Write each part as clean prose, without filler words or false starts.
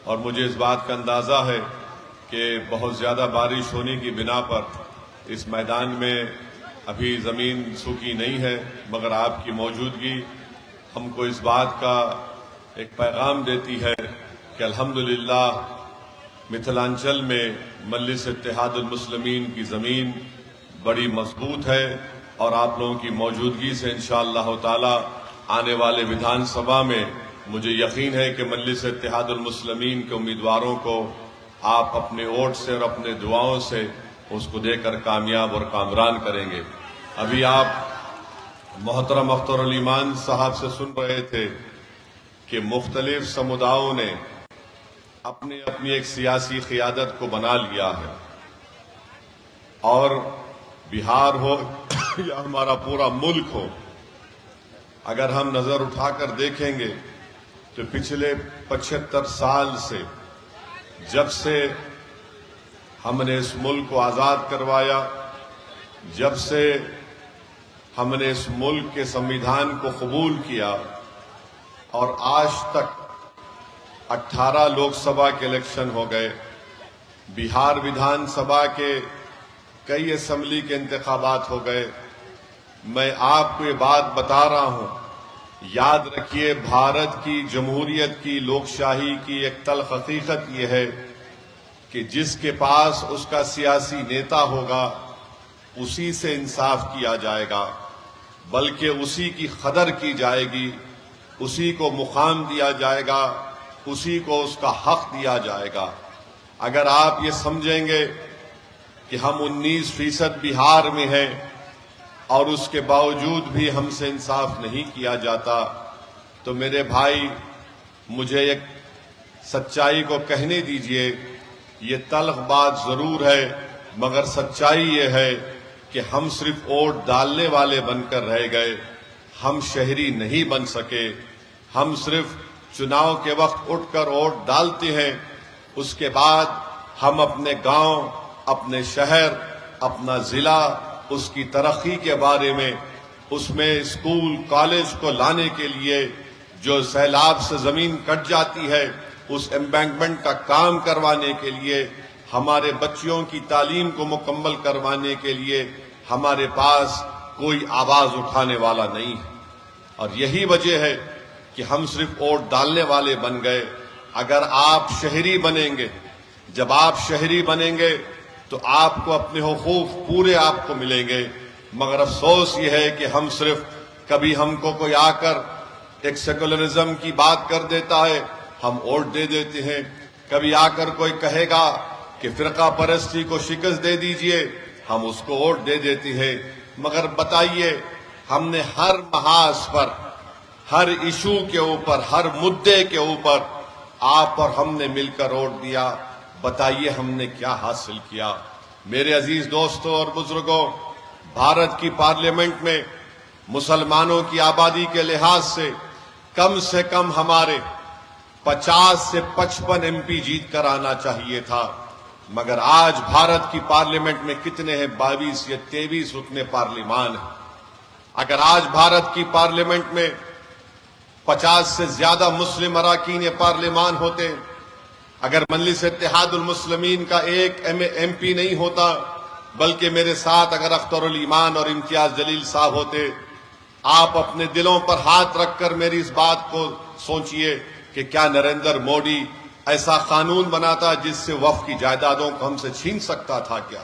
اور مجھے اس بات کا اندازہ ہے کہ بہت زیادہ بارش ہونے کی بنا پر اس میدان میں ابھی زمین سوکھی نہیں ہے، مگر آپ کی موجودگی ہم کو اس بات کا ایک پیغام دیتی ہے کہ الحمدللہ متھلانچل میں مجلس اتحاد المسلمین کی زمین بڑی مضبوط ہے، اور آپ لوگوں کی موجودگی سے انشاءاللہ تعالی آنے والے ویدھان سبھا میں مجھے یقین ہے کہ مجلس اتحاد المسلمین کے امیدواروں کو آپ اپنے ووٹ سے اور اپنے دعاؤں سے اس کو دے کر کامیاب اور کامران کریں گے۔ ابھی آپ محترم اختر الایمان صاحب سے سن رہے تھے کہ مختلف سموداؤں نے اپنی ایک سیاسی قیادت کو بنا لیا ہے، اور بہار ہو یا ہمارا پورا ملک ہو، اگر ہم نظر اٹھا کر دیکھیں گے تو پچھلے 75 سال سے جب سے ہم نے اس ملک کو آزاد کروایا، جب سے ہم نے اس ملک کے سنویدھان کو قبول کیا، اور آج تک 18 لوک سبھا کے الیکشن ہو گئے، بہار ویدھان سبھا کے کئی اسمبلی کے انتخابات ہو گئے، میں آپ کو یہ بات بتا رہا ہوں، یاد رکھیے بھارت کی جمہوریت کی لوک شاہی کی ایک تلخ حقیقت یہ ہے کہ جس کے پاس اس کا سیاسی نیتا ہوگا اسی سے انصاف کیا جائے گا، بلکہ اسی کی قدر کی جائے گی، اسی کو مقام دیا جائے گا، اسی کو اس کا حق دیا جائے گا۔ اگر آپ یہ سمجھیں گے کہ ہم 19% بہار میں ہیں اور اس کے باوجود بھی ہم سے انصاف نہیں کیا جاتا، تو میرے بھائی مجھے ایک سچائی کو کہنے دیجئے، یہ تلخ بات ضرور ہے مگر سچائی یہ ہے کہ ہم صرف ووٹ ڈالنے والے بن کر رہ گئے، ہم شہری نہیں بن سکے۔ ہم صرف چناؤ کے وقت اٹھ کر ووٹ ڈالتے ہیں، اس کے بعد ہم اپنے گاؤں، اپنے شہر، اپنا ضلع، اس کی ترقی کے بارے میں، اس میں اسکول کالج کو لانے کے لیے جو سیلاب سے زمین کٹ جاتی ہے اس ایمبینکمنٹ کا کام کروانے کے لیے، ہمارے بچیوں کی تعلیم کو مکمل کروانے کے لیے ہمارے پاس کوئی آواز اٹھانے والا نہیں ہے، اور یہی وجہ ہے کہ ہم صرف ووٹ ڈالنے والے بن گئے۔ اگر آپ شہری بنیں گے، جب آپ شہری بنیں گے تو آپ کو اپنے حقوق پورے آپ کو ملیں گے، مگر افسوس یہ ہے کہ ہم صرف کبھی ہم کو کوئی آ کر ایک سیکولرزم کی بات کر دیتا ہے، ہم ووٹ دے دیتے ہیں، کبھی آ کر کوئی کہے گا کہ فرقہ پرستی کو شکست دے دیجئے، ہم اس کو ووٹ دے دیتے ہیں، مگر بتائیے ہم نے ہر محاذ پر، ہر ایشو کے اوپر، ہر مدعے کے اوپر آپ اور ہم نے مل کر ووٹ دیا، بتائیے ہم نے کیا حاصل کیا؟ میرے عزیز دوستوں اور بزرگوں، بھارت کی پارلیمنٹ میں مسلمانوں کی آبادی کے لحاظ سے کم ہمارے 50 سے 55 MP جیت کر آنا چاہیے تھا، مگر آج بھارت کی پارلیمنٹ میں کتنے ہیں؟ 22 یا 23 رکن پارلیمان ہیں۔ اگر آج بھارت کی پارلیمنٹ میں 50 سے زیادہ مسلم اراکین پارلیمان ہوتے، اگر مجلس اتحاد المسلمین کا ایک MP نہیں ہوتا، بلکہ میرے ساتھ اگر اختر الایمان اور امتیاز جلیل صاحب ہوتے، آپ اپنے دلوں پر ہاتھ رکھ کر میری اس بات کو سوچئے کہ کیا نریندر مودی ایسا قانون بناتا جس سے وقف کی جائیدادوں کو ہم سے چھین سکتا تھا کیا؟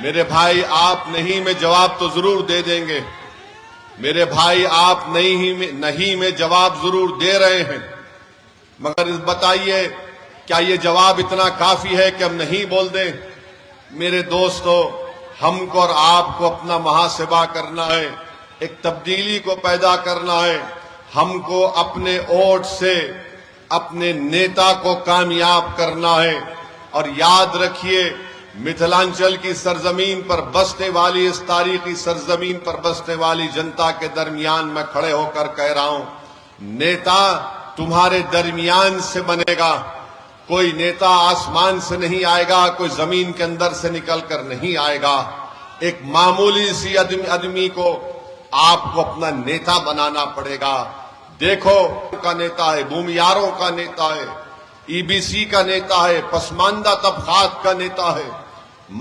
میرے بھائی آپ نہیں میں جواب تو ضرور دے دیں گے، میرے بھائی آپ نہیں میں جواب ضرور دے رہے ہیں، مگر بتائیے کیا یہ جواب اتنا کافی ہے کہ ہم نہیں بول دیں؟ میرے دوستو، ہم کو اور آپ کو اپنا محاسبہ کرنا ہے، ایک تبدیلی کو پیدا کرنا ہے، ہم کو اپنے ووٹ سے اپنے نیتا کو کامیاب کرنا ہے، اور یاد رکھیے متھلانچل کی سرزمین پر بسنے والی، اس تاریخی سرزمین پر بسنے والی جنتا کے درمیان میں کھڑے ہو کر کہہ رہا ہوں، نیتا تمہارے درمیان سے بنے گا، کوئی نیتا آسمان سے نہیں آئے گا، کوئی زمین کے اندر سے نکل کر نہیں آئے گا۔ ایک معمولی سی آدمی کو آپ کو اپنا نیتا بنانا پڑے گا۔ دیکھو کا نیتا ہے، بھومیاروں کا نیتا ہے، EBC کا نیتا ہے، پسماندہ طبقات کا نیتا ہے،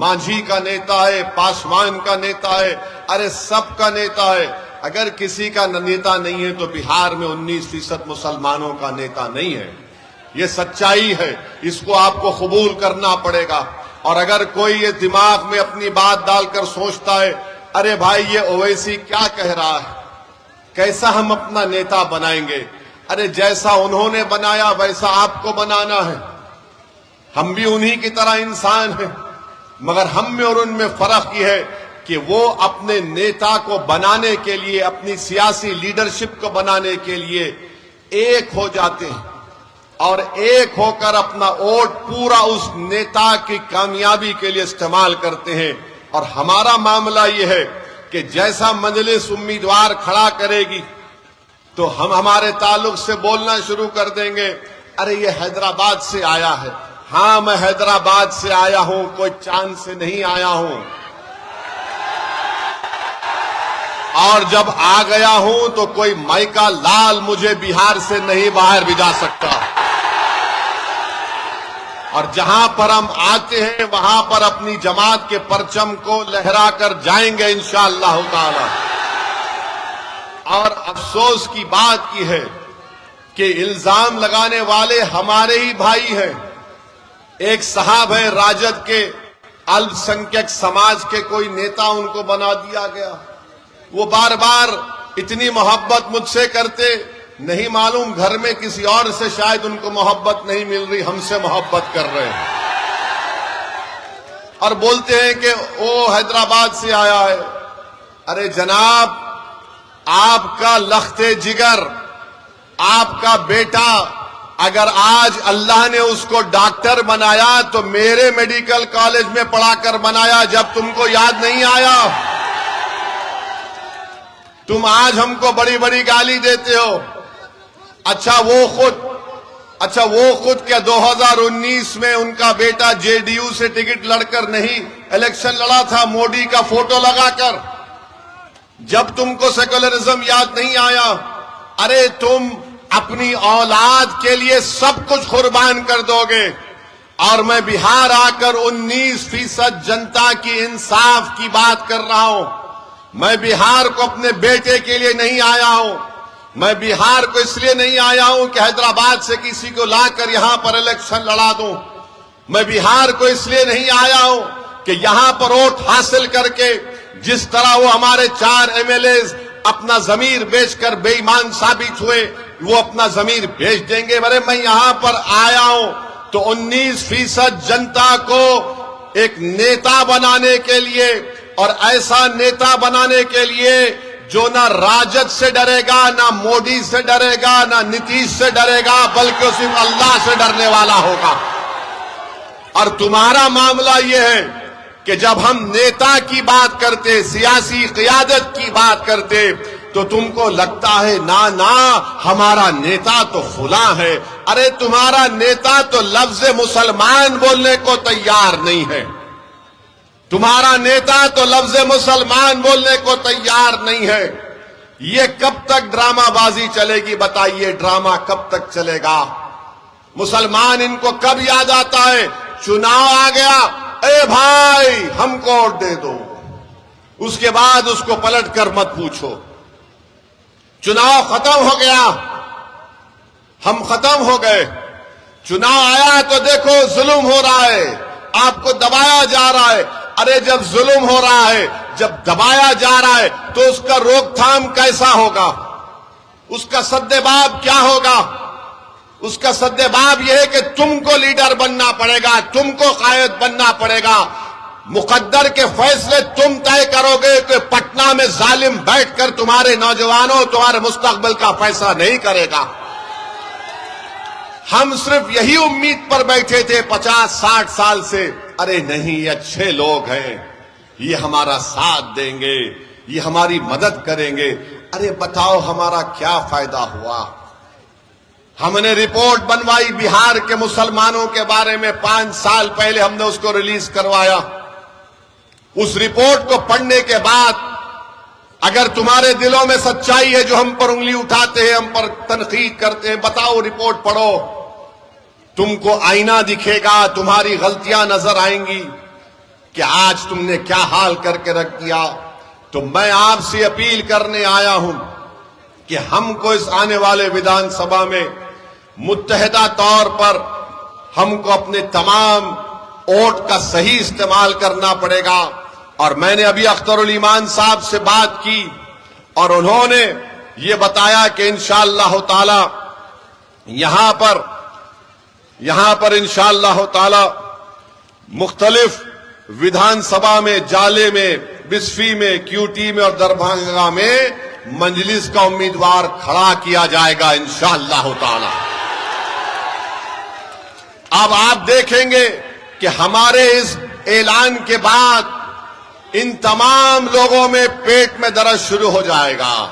مانجھی کا نیتا ہے، پاسوان کا نیتا ہے، ارے سب کا نیتا ہے۔ اگر کسی کا نیتا نہیں ہے تو بہار میں 19% مسلمانوں کا نیتا نہیں ہے۔ یہ سچائی ہے، اس کو آپ کو قبول کرنا پڑے گا۔ اور اگر کوئی یہ دماغ میں اپنی بات ڈال کر سوچتا ہے ارے بھائی یہ اویسی کیا کہہ رہا ہے، کیسا ہم اپنا نیتا بنائیں گے، ارے جیسا انہوں نے بنایا ویسا آپ کو بنانا ہے۔ ہم بھی انہی کی طرح انسان ہیں، مگر ہم میں اور ان میں فرق یہ ہے کہ وہ اپنے نیتا کو بنانے کے لیے، اپنی سیاسی لیڈرشپ کو بنانے کے لیے ایک ہو جاتے ہیں اور ایک ہو کر اپنا ووٹ پورا اس نیتا کی کامیابی کے لیے استعمال کرتے ہیں۔ اور ہمارا معاملہ یہ ہے کہ جیسا مجلس امیدوار کھڑا کرے گی تو ہم ہمارے تعلق سے بولنا شروع کر دیں گے، ارے یہ حیدرآباد سے آیا ہے۔ ہاں میں حیدرآباد سے آیا ہوں، کوئی چاند سے نہیں آیا ہوں، اور جب آ گیا ہوں تو کوئی مائکا لال مجھے بہار سے نہیں باہر بھجا سکتا۔ اور جہاں پر ہم آتے ہیں وہاں پر اپنی جماعت کے پرچم کو لہرا کر جائیں گے انشاءاللہ تعالی۔ اور افسوس کی بات کی ہے کہ الزام لگانے والے ہمارے ہی بھائی ہیں۔ ایک صاحب ہے راجد کے، الپ سنکھیک سماج کے کوئی نیتا ان کو بنا دیا گیا۔ وہ بار بار اتنی محبت مجھ سے کرتے، نہیں معلوم گھر میں کسی اور سے شاید ان کو محبت نہیں مل رہی، ہم سے محبت کر رہے ہیں اور بولتے ہیں کہ وہ حیدرآباد سے آیا ہے۔ ارے جناب، آپ کا لخت جگر، آپ کا بیٹا اگر آج اللہ نے اس کو ڈاکٹر بنایا تو میرے میڈیکل کالج میں پڑھا کر بنایا، جب تم کو یاد نہیں آیا؟ تم آج ہم کو بڑی بڑی گالی دیتے ہو۔ اچھا وہ خود کیا 2019 میں ان کا بیٹا JDU سے ٹکٹ لڑ کر نہیں الیکشن لڑا تھا مودی کا فوٹو لگا کر؟ جب تم کو سیکولرزم یاد نہیں آیا؟ ارے تم اپنی اولاد کے لیے سب کچھ قربان کر دو گے، اور میں بہار آ کر 19% جنتا کی انصاف کی بات کر رہا ہوں۔ میں بہار کو اپنے بیٹے کے لیے نہیں آیا ہوں، میں بہار کو اس لیے نہیں آیا ہوں کہ حیدرآباد سے کسی کو لا کر یہاں پر الیکشن لڑا دوں، میں بہار کو اس لیے نہیں آیا ہوں کہ یہاں پر ووٹ حاصل کر کے جس طرح وہ ہمارے 4 MLAs اپنا ضمیر بیچ کر بے ایمان ثابت ہوئے وہ اپنا ضمیر بیچ دیں گے۔ میں یہاں پر آیا ہوں تو 19% جنتا کو ایک نیتا بنانے کے لیے، اور ایسا نیتا بنانے کے لیے جو نہ راجد سے ڈرے گا، نہ مودی سے ڈرے گا، نہ نتیش سے ڈرے گا، بلکہ صرف اللہ سے ڈرنے والا ہوگا۔ اور تمہارا معاملہ یہ ہے کہ جب ہم نیتا کی بات کرتے، سیاسی قیادت کی بات کرتے، تو تم کو لگتا ہے نا ہمارا نیتا تو فلاں ہے۔ ارے تمہارا نیتا تو لفظ مسلمان بولنے کو تیار نہیں ہے، تمہارا نیتا تو لفظ مسلمان بولنے کو تیار نہیں ہے۔ یہ کب تک ڈرامہ بازی چلے گی بتائیے؟ ڈرامہ کب تک چلے گا؟ مسلمان ان کو کب یاد آتا ہے؟ چناؤ آ گیا، اے بھائی ہم کو ووٹ دے دو، اس کے بعد اس کو پلٹ کر مت پوچھو۔ چناؤ ختم ہو گیا، ہم ختم ہو گئے، چناؤ آیا تو دیکھو ظلم ہو رہا ہے، آپ کو دبایا جا رہا ہے۔ ارے جب ظلم ہو رہا ہے، جب دبایا جا رہا ہے تو اس کا روک تھام کیسا ہوگا؟ اس کا سدباب کیا ہوگا؟ اس کا سدباب یہ ہے کہ تم کو لیڈر بننا پڑے گا، تم کو قائد بننا پڑے گا۔ مقدر کے فیصلے تم طے کرو گے کہ پٹنہ میں ظالم بیٹھ کر تمہارے نوجوانوں، تمہارے مستقبل کا فیصلہ نہیں کرے گا۔ ہم صرف یہی امید پر بیٹھے تھے 50-60 سال سے، ارے نہیں یہ اچھے لوگ ہیں، یہ ہمارا ساتھ دیں گے، یہ ہماری مدد کریں گے۔ ارے بتاؤ ہمارا کیا فائدہ ہوا؟ ہم نے رپورٹ بنوائی بہار کے مسلمانوں کے بارے میں، 5 سال پہلے ہم نے اس کو ریلیز کروایا۔ اس رپورٹ کو پڑھنے کے بعد اگر تمہارے دلوں میں سچائی ہے جو ہم پر انگلی اٹھاتے ہیں، ہم پر تنقید کرتے ہیں، بتاؤ، رپورٹ پڑھو، تم کو آئینہ دکھے گا، تمہاری غلطیاں نظر آئیں گی کہ آج تم نے کیا حال کر کے رکھ دیا. تو میں آپ سے اپیل کرنے آیا ہوں کہ ہم کو اس آنے والے ویدھان سبھا میں متحدہ طور پر ہم کو اپنے تمام ووٹ کا صحیح استعمال کرنا پڑے گا. اور میں نے ابھی اختر الایمان صاحب سے بات کی اور انہوں نے یہ بتایا کہ انشاءاللہ تعالی یہاں پر انشاءاللہ تعالی مختلف ویدھان سبھا میں، جالے میں، بسفی میں، کیوٹی میں اور دربھنگہ میں مجلس کا امیدوار کھڑا کیا جائے گا انشاءاللہ تعالی. اب آپ دیکھیں گے کہ ہمارے اس اعلان کے بعد ان تمام لوگوں میں پیٹ میں درد شروع ہو جائے گا.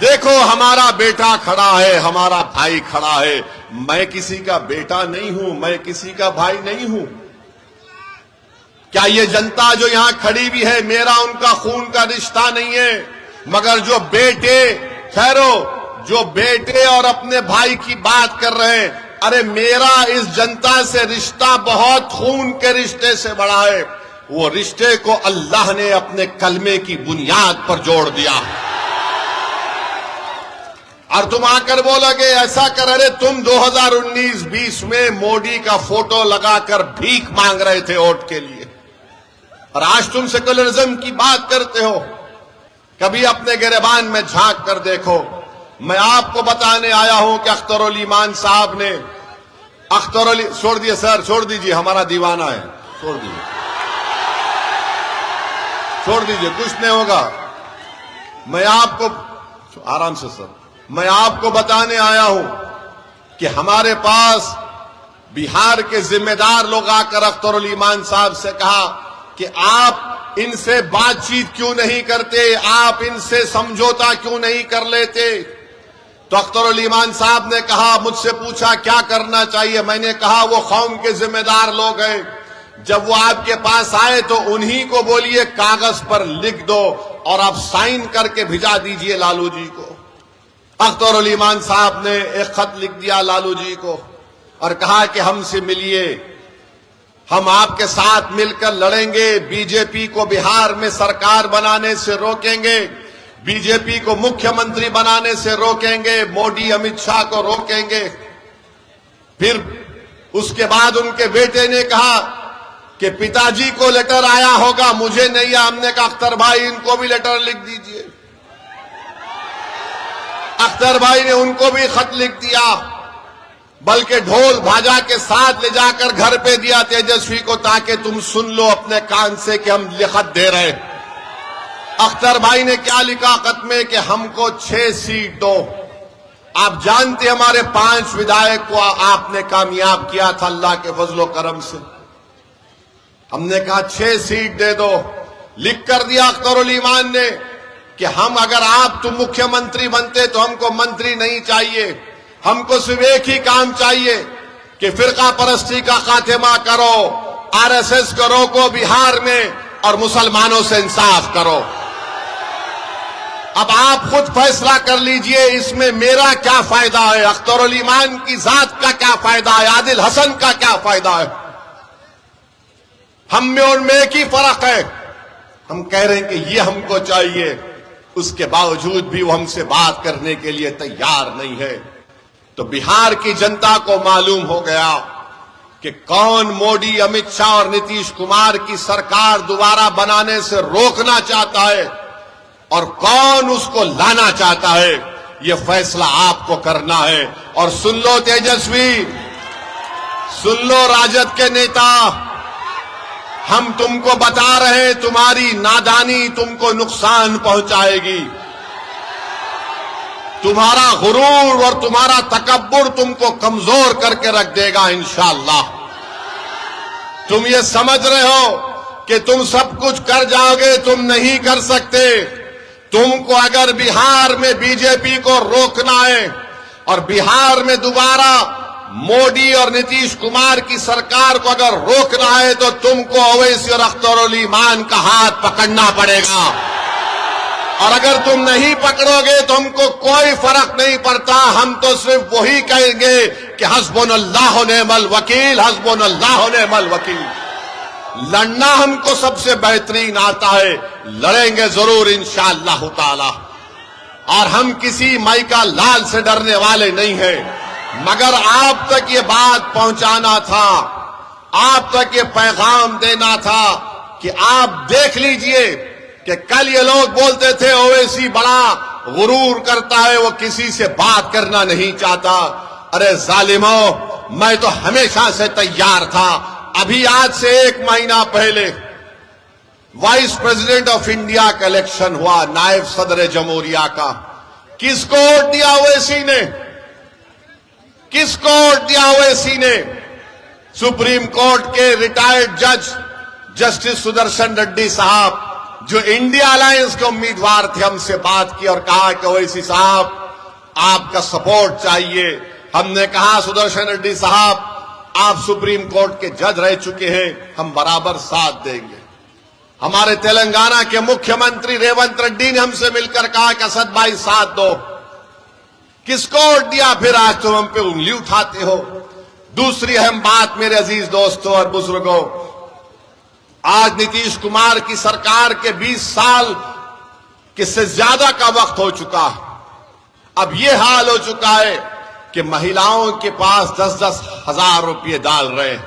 دیکھو، ہمارا بیٹا کھڑا ہے، ہمارا بھائی کھڑا ہے. میں کسی کا بیٹا نہیں ہوں، میں کسی کا بھائی نہیں ہوں. کیا یہ جنتا جو یہاں کھڑی بھی ہے میرا ان کا خون کا رشتہ نہیں ہے؟ مگر جو بیٹے اور اپنے بھائی کی بات کر رہے ہیں، ارے میرا اس جنتا سے رشتہ بہت خون کے رشتے سے بڑا ہے. وہ رشتے کو اللہ نے اپنے کلمے کی بنیاد پر جوڑ دیا. اور تم آ کر بولا کہ ایسا کر، ارے تم 2019-20 میں مودی کا فوٹو لگا کر بھیک مانگ رہے تھے ووٹ کے لیے، اور آج تم سیکولرزم کی بات کرتے ہو. کبھی اپنے گریبان میں جھانک کر دیکھو. میں آپ کو بتانے آیا ہوں کہ اختر الایمان صاحب نے چھوڑ دیے سر، چھوڑ دیجئے، ہمارا دیوانہ ہے، چھوڑ دیجئے، کچھ نہیں ہوگا. میں آپ کو آرام سے سر، میں آپ کو بتانے آیا ہوں کہ ہمارے پاس بہار کے ذمہ دار لوگ آ کر اختر الایمان صاحب سے کہا کہ آپ ان سے بات چیت کیوں نہیں کرتے، آپ ان سے سمجھوتا کیوں نہیں کر لیتے. تو اختر الایمان صاحب نے کہا، مجھ سے پوچھا کیا کرنا چاہیے. میں نے کہا وہ قوم کے ذمہ دار لوگ ہیں، جب وہ آپ کے پاس آئے تو انہی کو بولیے کاغذ پر لکھ دو اور آپ سائن کر کے بھیجا دیجئے لالو جی کو. اختر الایمان صاحب نے ایک خط لکھ دیا لالو جی کو اور کہا کہ ہم سے ملیے، ہم آپ کے ساتھ مل کر لڑیں گے، بی جے پی کو بہار میں سرکار بنانے سے روکیں گے، بی جے پی کو مکھیہ منتری بنانے سے روکیں گے، مودی امت شاہ کو روکیں گے. پھر اس کے بعد ان کے بیٹے نے کہا کہ پتا جی کو لیٹر آیا ہوگا، مجھے نہیں. ہم نے کہا اختر بھائی ان کو بھی لیٹر لکھ دیجئے. اختر بھائی نے ان کو بھی خط لکھ دیا، بلکہ ڈھول بھاجا کے ساتھ لے جا کر گھر پہ دیا تیجسوی کو، تاکہ تم سن لو اپنے کان سے کہ ہم خط دے رہے. اختر بھائی نے کیا لکھا خط میں کہ ہم کو 6 سیٹ دو. آپ جانتے ہمارے 5 ودھائک کو آپ نے کامیاب کیا تھا اللہ کے فضل و کرم سے. ہم نے کہا 6 سیٹ دے دو. لکھ کر دیا اختر الایمان نے کہ ہم اگر تم مکھیہ منتری بنتے تو ہم کو منتری نہیں چاہیے، ہم کو صرف ایک ہی کام چاہیے کہ فرقہ پرستی کا خاتمہ کرو، آر ایس ایس کو روکو بہار میں اور مسلمانوں سے انصاف کرو. اب آپ خود فیصلہ کر لیجئے اس میں میرا کیا فائدہ ہے، اختر الایمان کی ذات کا کیا فائدہ ہے، عادل حسن کا کیا فائدہ ہے. ہم میں ان میں ایک ہی فرق ہے، ہم کہہ رہے ہیں کہ یہ ہم کو چاہیے، اس کے باوجود بھی وہ ہم سے بات کرنے کے لیے تیار نہیں ہے. تو بہار کی جنتا کو معلوم ہو گیا کہ کون مودی، امت شاہ اور نتیش کمار کی سرکار دوبارہ بنانے سے روکنا چاہتا ہے اور کون اس کو لانا چاہتا ہے. یہ فیصلہ آپ کو کرنا ہے. اور سن لو تیجسوی، سن لو راجد کے نیتا، ہم تم کو بتا رہے ہیں تمہاری نادانی تم کو نقصان پہنچائے گی، تمہارا غرور اور تمہارا تکبر تم کو کمزور کر کے رکھ دے گا انشاءاللہ. تم یہ سمجھ رہے ہو کہ تم سب کچھ کر جاؤ گے، تم نہیں کر سکتے. تم کو اگر بہار میں بی جے پی کو روکنا ہے اور بہار میں دوبارہ مودی اور نتیش کمار کی سرکار کو اگر روکنا ہے تو تم کو اویسی اور اختر الایمان کا ہاتھ پکڑنا پڑے گا. اور اگر تم نہیں پکڑو گے تو ہم کو کوئی فرق نہیں پڑتا، ہم تو صرف وہی کہیں گے کہ حسبنا اللہ و نعم الوکیل، حسبنا اللہ و نعم الوکیل۔ لڑنا ہم کو سب سے بہترین آتا ہے، لڑیں گے ضرور انشاءاللہ تعالی، اور ہم کسی مائی کا لال سے ڈرنے والے نہیں ہیں، مگر آپ تک یہ بات پہنچانا تھا، آپ تک یہ پیغام دینا تھا کہ آپ دیکھ لیجئے کہ کل یہ لوگ بولتے تھے اویسی بڑا غرور کرتا ہے، وہ کسی سے بات کرنا نہیں چاہتا۔ ارے ظالموں، میں تو ہمیشہ سے تیار تھا۔ ابھی آج سے 1 مہینہ پہلے وائس پریزیڈنٹ آف انڈیا کا الیکشن ہوا، نائب صدر جمہوریہ کا۔ کس کو ووٹ دیا اویسی نے؟ کس کو ووٹ دیا اویسی نے؟ سپریم کورٹ کے ریٹائرڈ جج جسٹس سدرشن ریڈی صاحب، جو انڈیا الائنس کے امیدوار تھے، ہم سے بات کی اور کہا کہ اویسی صاحب آپ کا سپورٹ چاہیے۔ ہم نے کہا سدرشن ریڈی صاحب آپ سپریم کورٹ کے جج رہ چکے ہیں، ہم برابر ساتھ دیں گے۔ ہمارے تلنگانہ کے مکھیہ منتری ریونت ریڈی نے ہم سے مل کر کہا کہ اسد بھائی ساتھ دو۔ کس کو ووٹ دیا پھر آج تم ہم پہ انگلی اٹھاتے ہو؟ دوسری اہم بات میرے عزیز دوستوں اور بزرگوں، آج نتیش کمار کی سرکار کے 20 سال کے سے زیادہ کا وقت ہو چکا ہے۔ اب یہ حال ہو چکا ہے کہ مہیلاؤں کے پاس 10-10 ہزار روپے ڈال رہے ہیں۔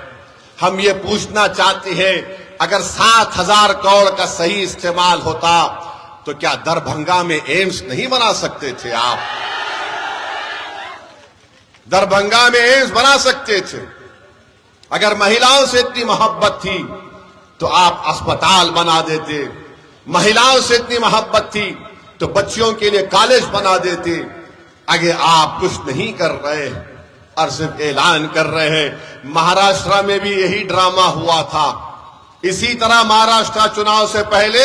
ہم یہ پوچھنا چاہتے ہیں، اگر 7,000 کروڑ کا صحیح استعمال ہوتا تو کیا دربھنگا میں ایمس نہیں بنا سکتے تھے آپ؟ دربھنگا میں ایمس بنا سکتے تھے۔ اگر مہیلاؤں سے اتنی محبت تھی تو آپ اسپتال بنا دیتے، مہیلاؤں سے اتنی محبت تھی تو بچیوں کے لیے کالج بنا دیتے۔ اگر آپ کچھ نہیں کر رہے اور صرف اعلان کر رہے ہیں۔ مہاراشٹر میں بھی یہی ڈرامہ ہوا تھا، اسی طرح مہاراشٹر چناؤ سے پہلے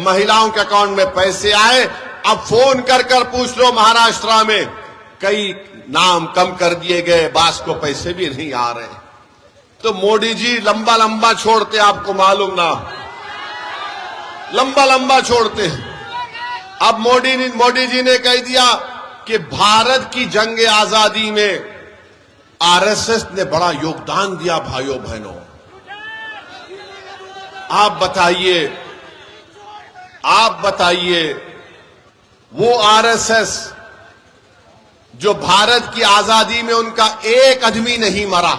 مہیلاؤں کے اکاؤنٹ میں پیسے آئے، اب فون کر کر پوچھ لو مہاراشٹر میں کئی نام کم کر دیے گئے، بعض کو پیسے بھی نہیں آ رہے۔ تو موڈی جی لمبا لمبا چھوڑتے، آپ کو معلوم نہ، لمبا لمبا چھوڑتے۔ اب موڈی جی نے کہہ دیا کہ بھارت کی جنگ آزادی میں آر ایس ایس نے بڑا یوگدان دیا۔ بھائیوں بہنوں، آپ بتائیے وہ آر ایس ایس جو بھارت کی آزادی میں ان کا ایک آدمی نہیں مرا،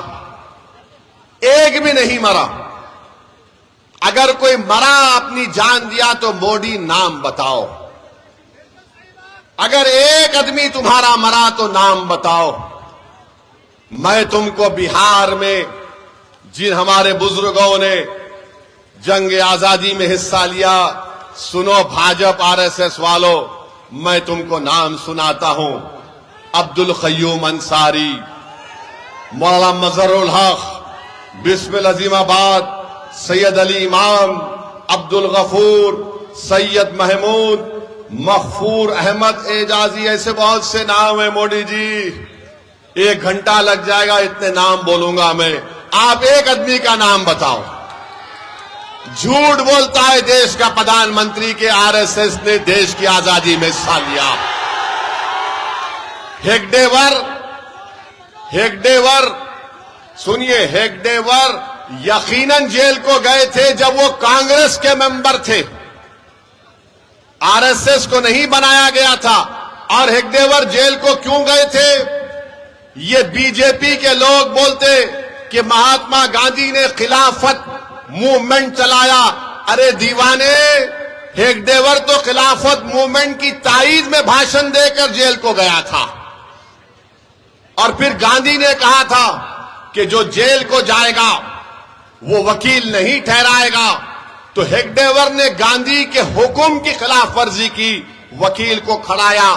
ایک بھی نہیں مرا۔ اگر کوئی مرا اپنی جان دیا تو موڈی نام بتاؤ۔ اگر ایک آدمی تمہارا مرا تو نام بتاؤ۔ میں تم کو بہار میں جن ہمارے بزرگوں نے جنگ آزادی میں حصہ لیا، سنو بھاجپ آر ایس ایس والوں، میں تم کو نام سناتا ہوں۔ عبد القیوم انصاری، مولانا مظہر الحق، بسم العظیم آباد، سید علی امام، عبد الغفور، سید محمود، مغفور احمد اعجازی، ایسے بہت سے نام ہیں۔ موڈی جی 1 گھنٹہ لگ جائے گا، اتنے نام بولوں گا میں، آپ ایک آدمی کا نام بتاؤ۔ جھوٹ بولتا ہے دیش کا پردھان منتری کے آر ایس ایس نے دیش کی آزادی میں حصہ لیا۔ ہیگڈیور سنیے، ہیگڈیور یقیناً جیل کو گئے تھے جب وہ کانگریس کے ممبر تھے، آر ایس ایس کو نہیں بنایا گیا تھا۔ اور ہیگڈیور جیل کو کیوں گئے تھے؟ یہ بی جے پی کے لوگ بولتے کہ مہاتما گاندھی نے خلافت موومنٹ چلایا۔ ارے دیوانے، ہیگڈیور تو خلافت موومنٹ کی تائید میں بھاشن دے کر جیل کو گیا تھا، اور پھر گاندھی نے کہا تھا کہ جو جیل کو جائے گا وہ وکیل نہیں ٹھہرائے گا، تو ہیگڈیور نے گاندھی کے حکم کی خلاف ورزی کی، وکیل کو کھڑایا۔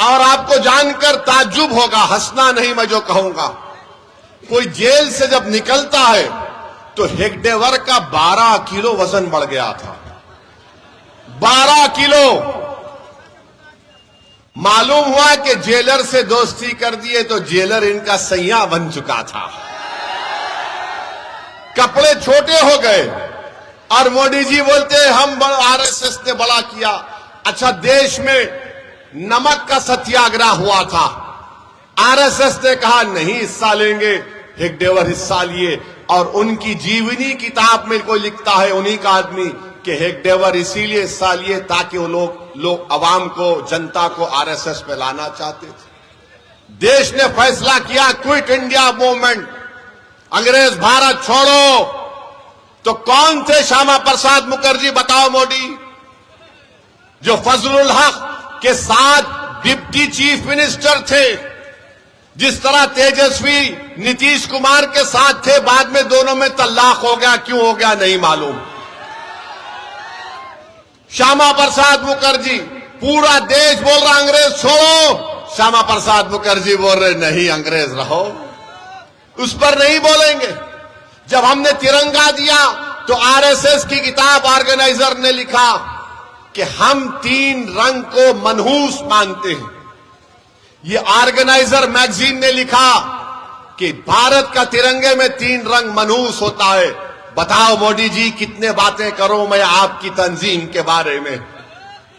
اور آپ کو جان کر تعجب ہوگا، ہنسنا نہیں میں جو کہوں گا، کوئی جیل سے جب نکلتا ہے تو ہیگڈیور کا 12 کلو وزن بڑھ گیا تھا، 12 کلو۔ معلوم ہوا کہ جیلر سے دوستی کر دیے تو جیلر ان کا سیاں بن چکا تھا، کپڑے چھوٹے ہو گئے۔ اور موڈی جی بولتے ہم آر ایس ایس نے بڑا کیا۔ اچھا، دیش میں نمک کا ستیاگرہ ہوا تھا، آر ایس ایس نے کہا نہیں حصہ لیں گے، ہیگڈیور حصہ لیے، اور ان کی جیونی کتاب میں کوئی لکھتا ہے انہی کا آدمی کہ ہیگڈیور اسی لیے حصہ لیے تاکہ وہ لوگ عوام کو، جنتا کو آر ایس ایس پہ لانا چاہتے تھے۔ دیش نے فیصلہ کیا کوئٹ انڈیا موومنٹ، انگریز بھارت چھوڑو، تو کون تھے شیاما پرساد مکھرجی؟ بتاؤ موڈی، جو فضل الحق کے ساتھ ڈپٹی چیف منسٹر تھے، جس طرح تیجسوی نتیش کمار کے ساتھ تھے، بعد میں دونوں میں طلاق ہو گیا، کیوں ہو گیا نہیں معلوم۔ شیاما پرساد مکھرجی، پورا دیش بول رہا انگریز چھوڑو، شیاما پرساد مکھرجی بول رہے نہیں انگریز رہو، اس پر نہیں بولیں گے۔ جب ہم نے ترنگا دیا تو آر ایس ایس کی کتاب آرگنائزر نے لکھا کہ ہم 3 رنگ کو منحوس مانتے ہیں۔ یہ آرگنائزر میگزین نے لکھا کہ بھارت کا ترنگے میں 3 رنگ منحوس ہوتا ہے۔ بتاؤ موڈی جی، کتنے باتیں کروں میں آپ کی تنظیم کے بارے میں،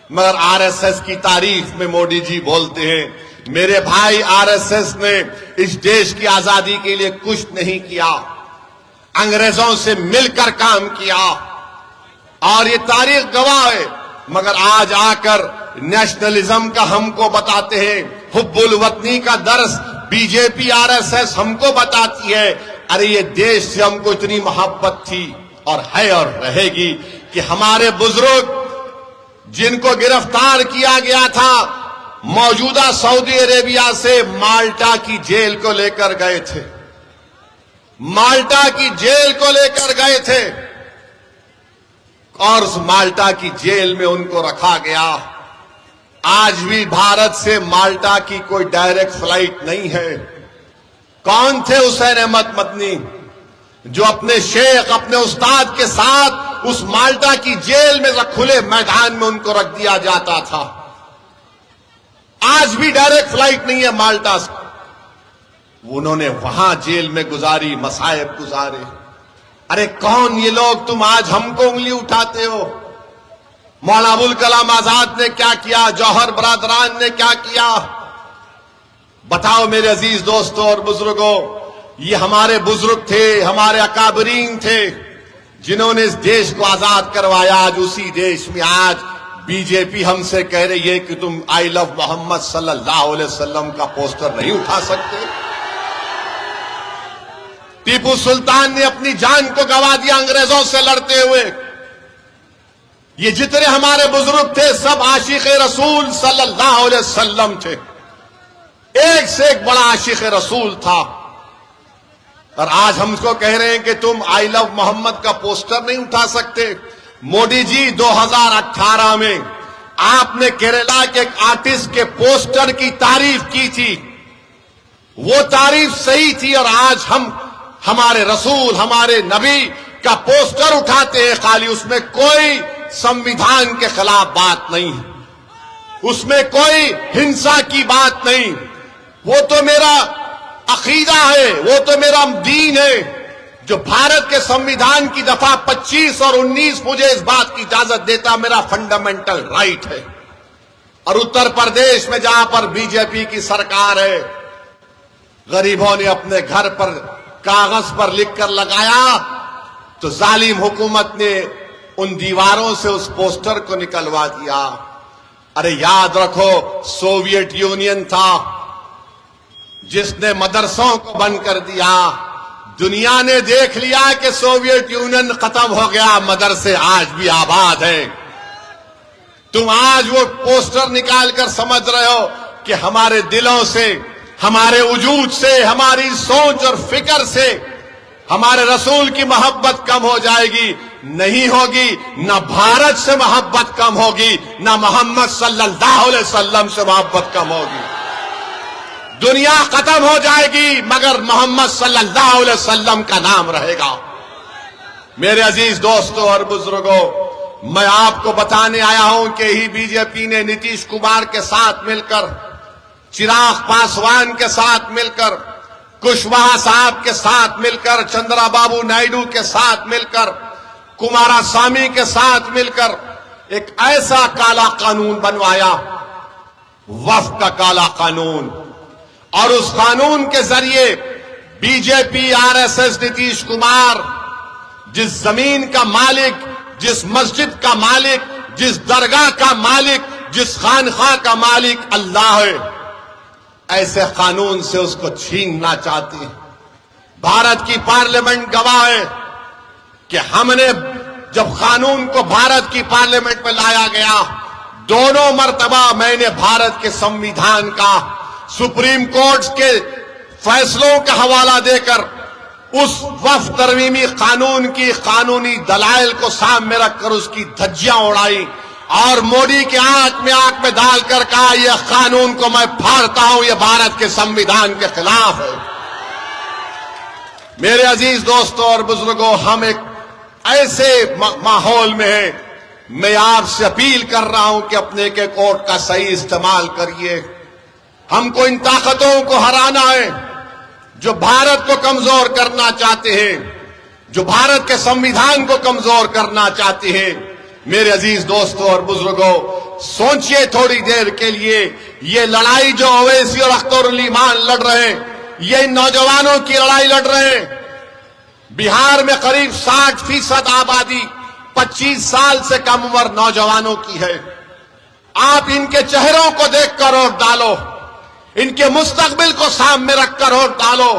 مگر آر ایس ایس کی تعریف میں موڈی جی بولتے ہیں میرے بھائی آر ایس ایس نے اس دیش کی آزادی کے لیے کچھ نہیں کیا، انگریزوں سے مل کر کام کیا، اور یہ تاریخ گواہ ہے، مگر آج آ کر نیشنلزم کا ہم کو بتاتے ہیں، حب الوطنی کا درس B J P R S S ہم کو بتاتی ہے۔ ارے یہ دیش سے ہم کو اتنی محبت تھی اور ہے اور رہے گی کہ ہمارے بزرگ جن کو گرفتار کیا گیا تھا موجودہ سعودی عربیہ سے مالٹا کی جیل کو لے کر گئے تھے، مالٹا کی جیل کو لے کر گئے تھے، اور اس مالٹا کی جیل میں ان کو رکھا گیا۔ آج بھی بھارت سے مالٹا کی کوئی ڈائریکٹ فلائٹ نہیں ہے۔ کون تھے حسین احمد مدنی جو اپنے شیخ، اپنے استاد کے ساتھ اس مالٹا کی جیل میں کھلے میدان میں ان کو رکھ دیا جاتا تھا؟ آج بھی ڈائریکٹ فلائٹ نہیں ہے مالٹا سے۔ انہوں نے وہاں جیل میں گزاری، مصائب گزارے۔ ارے کون یہ لوگ؟ تم آج ہم کو انگلی اٹھاتے ہو۔ مولانا ابوالکلام آزاد نے کیا کیا؟ جوہر برادران نے کیا کیا؟ بتاؤ میرے عزیز دوستوں اور بزرگوں، یہ ہمارے بزرگ تھے، ہمارے اکابرین تھے جنہوں نے اس دیش کو آزاد کروایا۔ آج اسی دیش میں آج بی جے پی ہم سے کہہ رہی ہے کہ تم آئی لو محمد صلی اللہ علیہ وسلم کا پوسٹر نہیں اٹھا سکتے۔ ٹیپو سلطان نے اپنی جان کو گنوا دیا انگریزوں سے لڑتے ہوئے۔ یہ جتنے ہمارے بزرگ تھے سب عاشق رسول صلی اللہ علیہ وسلم تھے، ایک سے ایک بڑا عاشق رسول تھا، اور آج ہم کو کہہ رہے ہیں کہ تم آئی لو محمد کا پوسٹر نہیں اٹھا سکتے۔ موڈی جی 2018 میں آپ نے کیرلا کے ایک آرٹسٹ کے پوسٹر کی تعریف کی تھی، وہ تعریف صحیح تھی، اور آج ہم ہمارے رسول، ہمارے نبی کا پوسٹر اٹھاتے ہیں، خالی اس میں کوئی سمویدھان کے خلاف بات نہیں، اس میں کوئی ہنسا کی بات نہیں۔ وہ تو میرا عقیدہ ہے، وہ تو میرا دین ہے، جو بھارت کے سمویدھان کی دفعہ 25 اور 19 مجھے اس بات کی اجازت دیتا، میرا فنڈامنٹل رائٹ ہے۔ اور اتر پردیش میں جہاں پر بی جے پی کی سرکار ہے، غریبوں نے اپنے گھر پر کاغذ پر لکھ کر لگایا تو ظالم حکومت نے ان دیواروں سے اس پوسٹر کو نکلوا دیا۔ ارے یاد رکھو، سوویت یونین تھا جس نے مدرسوں کو بند کر دیا۔ دنیا نے دیکھ لیا کہ سوویت یونین ختم ہو گیا، مدرسے آج بھی آباد ہیں۔ تم آج وہ پوسٹر نکال کر سمجھ رہے ہو کہ ہمارے دلوں سے، ہمارے وجود سے، ہماری سوچ اور فکر سے ہمارے رسول کی محبت کم ہو جائے گی؟ نہیں ہوگی۔ نہ بھارت سے محبت کم ہوگی، نہ محمد صلی اللہ علیہ وسلم سے محبت کم ہوگی۔ دنیا ختم ہو جائے گی مگر محمد صلی اللہ علیہ وسلم کا نام رہے گا۔ میرے عزیز دوستوں اور بزرگوں، میں آپ کو بتانے آیا ہوں کہ ہی بی جے پی نے نتیش کمار کے ساتھ مل کر، چراغ پاسوان کے ساتھ مل کر، کشواہا صاحب کے ساتھ مل کر، چندرا بابو نائیڈو کے ساتھ مل کر، کمارا سوامی کے ساتھ مل کر ایک ایسا کالا قانون بنوایا، وفد کا کالا قانون، اور اس قانون کے ذریعے B J P R S S Nitish Kumar جس زمین کا مالک، جس مسجد کا مالک، جس درگاہ کا مالک، جس خانخواہ کا مالک اللہ ہے، ایسے قانون سے اس کو چھیننا چاہتی ہے۔ بھارت کی پارلیمنٹ گواہ ہے کہ ہم نے جب قانون کو بھارت کی پارلیمنٹ میں لایا گیا، دونوں مرتبہ میں نے بھارت کے سمویدھان کا، سپریم کورٹ کے فیصلوں کا حوالہ دے کر اس وفد ترمیمی قانون کی قانونی دلائل کو سامنے رکھ کر اس کی دھجیاں اڑائی، اور مودی کے آنکھ میں ڈال کر کہا یہ قانون کو میں پھاڑتا ہوں، یہ بھارت کے سمویدھان کے خلاف ہے۔ میرے عزیز دوستوں اور بزرگوں، ہم ایک ایسے ماحول میں ہیں، میں آپ سے اپیل کر رہا ہوں کہ اپنے کے کوٹ کا صحیح استعمال کریے۔ ہم کو ان طاقتوں کو ہرانا ہے جو بھارت کو کمزور کرنا چاہتے ہیں، جو بھارت کے سمویدھان کو کمزور کرنا چاہتے ہیں۔ میرے عزیز دوستوں اور بزرگوں، سوچئے تھوڑی دیر کے لیے، یہ لڑائی جو اویسی اور اختر الایمان لڑ رہے ہیں، یہ ان نوجوانوں کی لڑائی لڑ رہے ہیں۔ بہار میں قریب 60% آبادی 25 سال سے کم عمر نوجوانوں کی ہے۔ آپ ان کے چہروں کو دیکھ کر ووٹ ڈالو، ان کے مستقبل کو سامنے رکھ کر ووٹ ڈالو۔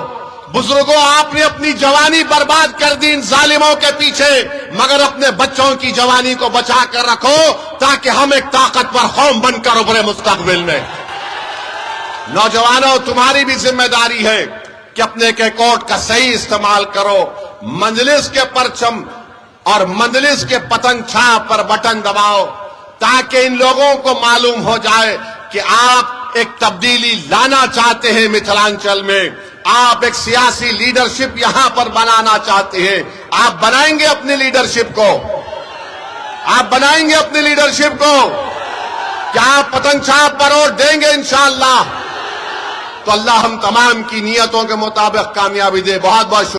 بزرگوں، آپ نے اپنی جوانی برباد کر دی ان ظالموں کے پیچھے، مگر اپنے بچوں کی جوانی کو بچا کر رکھو تاکہ ہم ایک طاقتور قوم بن کر ابھرے مستقبل میں۔ نوجوانوں، تمہاری بھی ذمہ داری ہے کہ اپنے کے کوٹ کا صحیح استعمال کرو، مجلس کے پرچم اور مجلس کے پتنگ چھاپ پر بٹن دباؤ تاکہ ان لوگوں کو معلوم ہو جائے کہ آپ ایک تبدیلی لانا چاہتے ہیں متھلانچل میں، آپ ایک سیاسی لیڈرشپ یہاں پر بنانا چاہتے ہیں۔ آپ بنائیں گے اپنی لیڈرشپ کو؟ آپ بنائیں گے اپنی لیڈرشپ کو؟ کیا آپ پتنگ چھاپ پر ووٹ دیں گے انشاءاللہ؟ تو اللہ ہم تمام کی نیتوں کے مطابق کامیابی دے۔ بہت بہت شکریہ۔